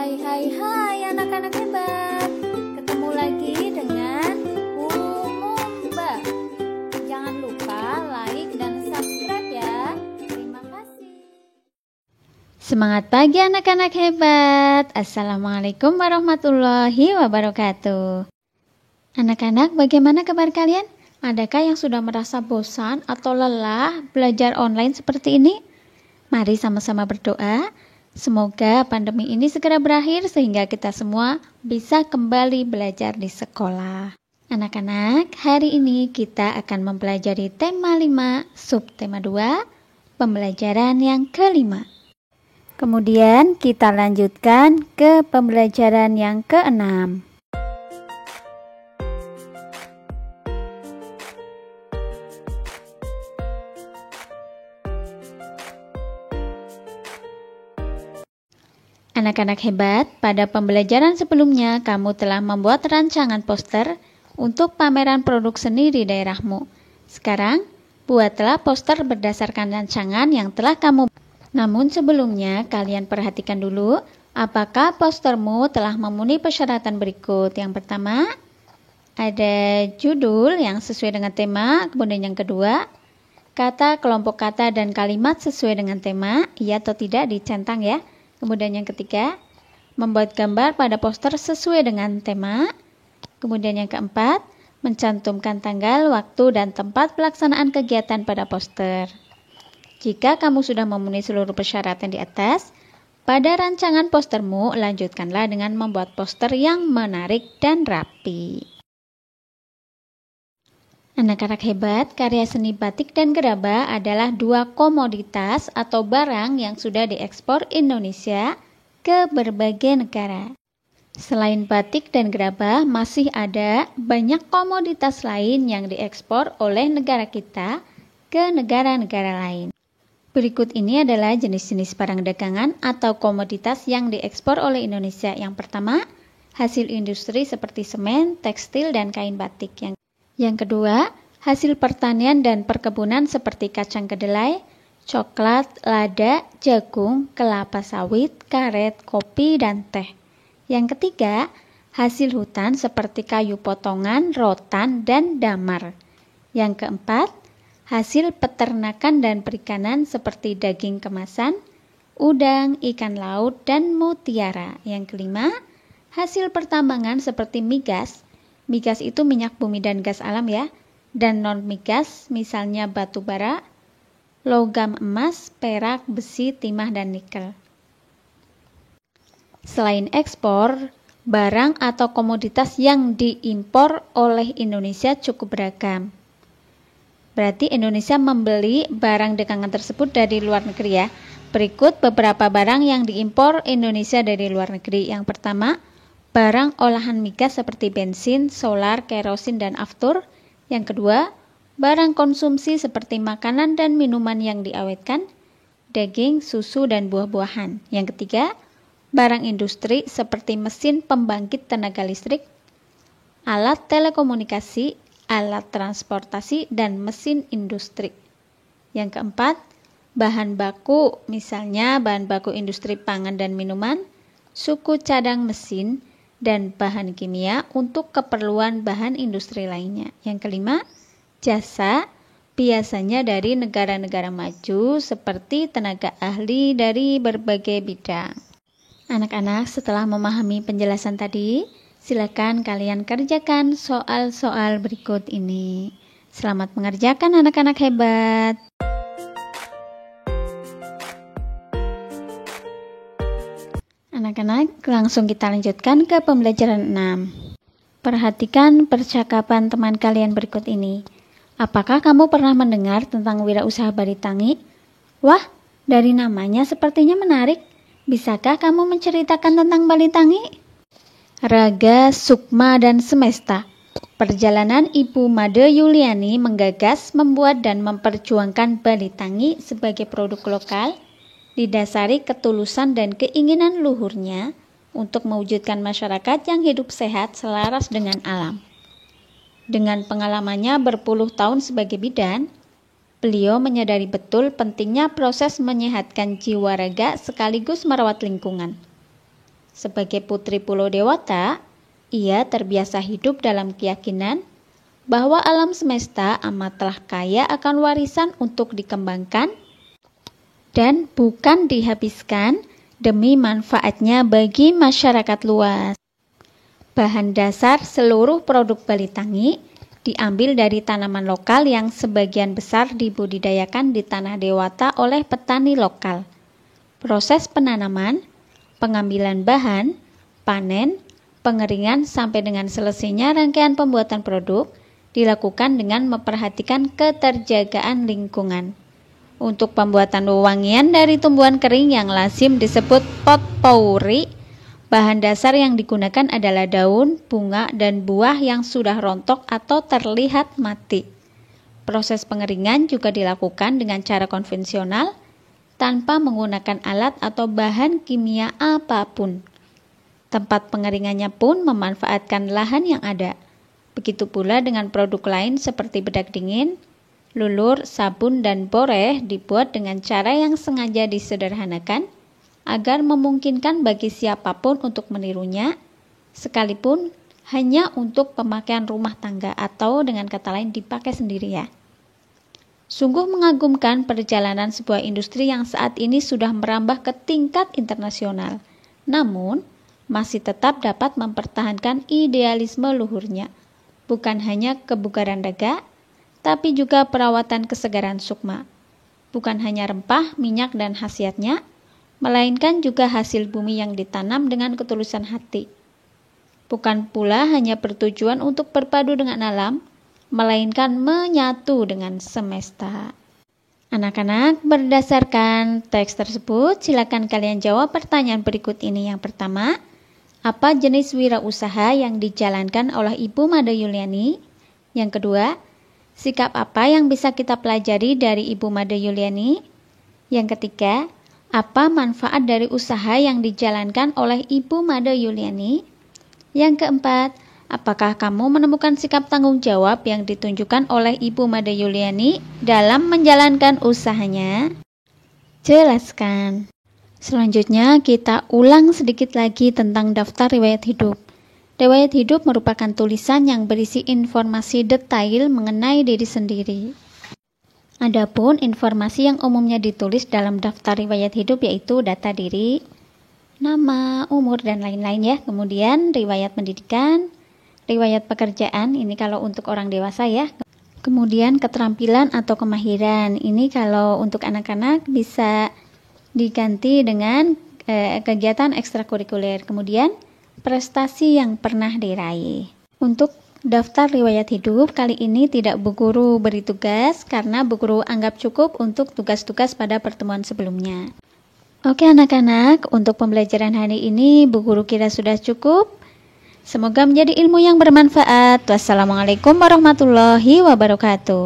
Hai anak-anak hebat. Ketemu lagi dengan Bu Mumba. Jangan lupa like dan subscribe ya. Terima kasih. Semangat pagi anak-anak hebat. Assalamualaikum warahmatullahi wabarakatuh. Anak-anak, bagaimana kabar kalian? Adakah yang sudah merasa bosan atau lelah belajar online seperti ini? Mari sama-sama berdoa. Semoga pandemi ini segera berakhir sehingga kita semua bisa kembali belajar di sekolah. Anak-anak, hari ini kita akan mempelajari tema 5, subtema 2, pembelajaran yang kelima. Kemudian kita lanjutkan ke pembelajaran yang keenam. Anak-anak hebat, pada pembelajaran sebelumnya kamu telah membuat rancangan poster untuk pameran produk seni di daerahmu. Sekarang, buatlah poster berdasarkan rancangan yang telah kamu. Namun sebelumnya, kalian perhatikan dulu apakah postermu telah memenuhi persyaratan berikut. Yang pertama, ada judul yang sesuai dengan tema. Kemudian yang kedua, kata, kelompok kata, dan kalimat sesuai dengan tema. Iya atau tidak dicentang ya. Kemudian yang ketiga, membuat gambar pada poster sesuai dengan tema. Kemudian yang keempat, mencantumkan tanggal, waktu, dan tempat pelaksanaan kegiatan pada poster. Jika kamu sudah memenuhi seluruh persyaratan di atas, pada rancangan postermu, lanjutkanlah dengan membuat poster yang menarik dan rapi. Anak-anak hebat, karya seni batik dan gerabah adalah dua komoditas atau barang yang sudah diekspor Indonesia ke berbagai negara. Selain batik dan gerabah, masih ada banyak komoditas lain yang diekspor oleh negara kita ke negara-negara lain. Berikut ini adalah jenis-jenis barang dagangan atau komoditas yang diekspor oleh Indonesia. Yang pertama, hasil industri seperti semen, tekstil, dan kain batik. Yang kedua, hasil pertanian dan perkebunan seperti kacang kedelai, coklat, lada, jagung, kelapa sawit, karet, kopi, dan teh. Yang ketiga, hasil hutan seperti kayu potongan, rotan, dan damar. Yang keempat, hasil peternakan dan perikanan seperti daging kemasan, udang, ikan laut, dan mutiara. Yang kelima, hasil pertambangan seperti migas. Migas itu minyak bumi dan gas alam ya. Dan non-migas misalnya batu bara, logam emas, perak, besi, timah, dan nikel. Selain ekspor, barang atau komoditas yang diimpor oleh Indonesia cukup beragam. Berarti Indonesia membeli barang dagangan tersebut dari luar negeri ya. Berikut beberapa barang yang diimpor Indonesia dari luar negeri. Yang pertama, barang olahan migas seperti bensin, solar, kerosin, dan aftur. Yang kedua, barang konsumsi seperti makanan dan minuman yang diawetkan, daging, susu, dan buah-buahan. Yang ketiga, barang industri seperti mesin pembangkit tenaga listrik, alat telekomunikasi, alat transportasi, dan mesin industri. Yang keempat, bahan baku, misalnya bahan baku industri pangan dan minuman, suku cadang mesin, dan bahan kimia untuk keperluan bahan industri lainnya. Yang kelima, jasa, biasanya dari negara-negara maju seperti tenaga ahli dari berbagai bidang. Anak-anak, setelah memahami penjelasan tadi, silakan kalian kerjakan soal-soal berikut ini. Selamat mengerjakan anak-anak hebat. Anak-anak, langsung kita lanjutkan ke pembelajaran 6. Perhatikan percakapan teman kalian berikut ini. Apakah kamu pernah mendengar tentang wirausaha Balitangi? Wah, dari namanya sepertinya menarik. Bisakah kamu menceritakan tentang Balitangi? Raga, Sukma, dan Semesta. Perjalanan Ibu Made Yuliani menggagas, membuat, dan memperjuangkan Balitangi sebagai produk lokal didasari ketulusan dan keinginan luhurnya untuk mewujudkan masyarakat yang hidup sehat selaras dengan alam. Dengan pengalamannya berpuluh tahun sebagai bidan, beliau menyadari betul pentingnya proses menyehatkan jiwa raga sekaligus merawat lingkungan. Sebagai putri Pulau Dewata, ia terbiasa hidup dalam keyakinan bahwa alam semesta amatlah kaya akan warisan untuk dikembangkan dan bukan dihabiskan demi manfaatnya bagi masyarakat luas. Bahan dasar seluruh produk Balitangi diambil dari tanaman lokal yang sebagian besar dibudidayakan di tanah Dewata oleh petani lokal. Proses penanaman, pengambilan bahan, panen, pengeringan sampai dengan selesainya rangkaian pembuatan produk dilakukan dengan memperhatikan keterjagaan lingkungan. Untuk pembuatan wewangian dari tumbuhan kering yang lazim disebut potpourri, bahan dasar yang digunakan adalah daun, bunga, dan buah yang sudah rontok atau terlihat mati. Proses pengeringan juga dilakukan dengan cara konvensional tanpa menggunakan alat atau bahan kimia apapun. Tempat pengeringannya pun memanfaatkan lahan yang ada. Begitu pula dengan produk lain seperti bedak dingin, lulur, sabun, dan boreh dibuat dengan cara yang sengaja disederhanakan agar memungkinkan bagi siapapun untuk menirunya, sekalipun hanya untuk pemakaian rumah tangga atau dengan kata lain dipakai sendiri ya. Sungguh mengagumkan perjalanan sebuah industri yang saat ini sudah merambah ke tingkat internasional, namun masih tetap dapat mempertahankan idealisme luhurnya, bukan hanya kebugaran daga, tapi juga perawatan kesegaran sukma. Bukan hanya rempah, minyak, dan khasiatnya, melainkan juga hasil bumi yang ditanam dengan ketulusan hati. Bukan pula hanya bertujuan untuk berpadu dengan alam, melainkan menyatu dengan semesta. Anak-anak, berdasarkan teks tersebut, silakan kalian jawab pertanyaan berikut ini. Yang pertama, apa jenis wirausaha yang dijalankan oleh Ibu Made Yuliani? Yang kedua, sikap apa yang bisa kita pelajari dari Ibu Made Yuliani? Yang ketiga, apa manfaat dari usaha yang dijalankan oleh Ibu Made Yuliani? Yang keempat, apakah kamu menemukan sikap tanggung jawab yang ditunjukkan oleh Ibu Made Yuliani dalam menjalankan usahanya? Jelaskan. Selanjutnya, kita ulang sedikit lagi tentang daftar riwayat hidup. Riwayat hidup merupakan tulisan yang berisi informasi detail mengenai diri sendiri. Adapun informasi yang umumnya ditulis dalam daftar riwayat hidup yaitu data diri, nama, umur, dan lain-lain ya. Kemudian riwayat pendidikan, riwayat pekerjaan, ini kalau untuk orang dewasa ya. Kemudian keterampilan atau kemahiran, ini kalau untuk anak-anak bisa diganti dengan kegiatan ekstrakurikuler. Kemudian prestasi yang pernah diraih. Untuk daftar riwayat hidup kali ini tidak Bu Guru beri tugas karena Bu Guru anggap cukup untuk tugas-tugas pada pertemuan sebelumnya. Oke anak-anak, untuk pembelajaran hari ini Bu Guru kira sudah cukup. Semoga menjadi ilmu yang bermanfaat. Wassalamualaikum warahmatullahi wabarakatuh.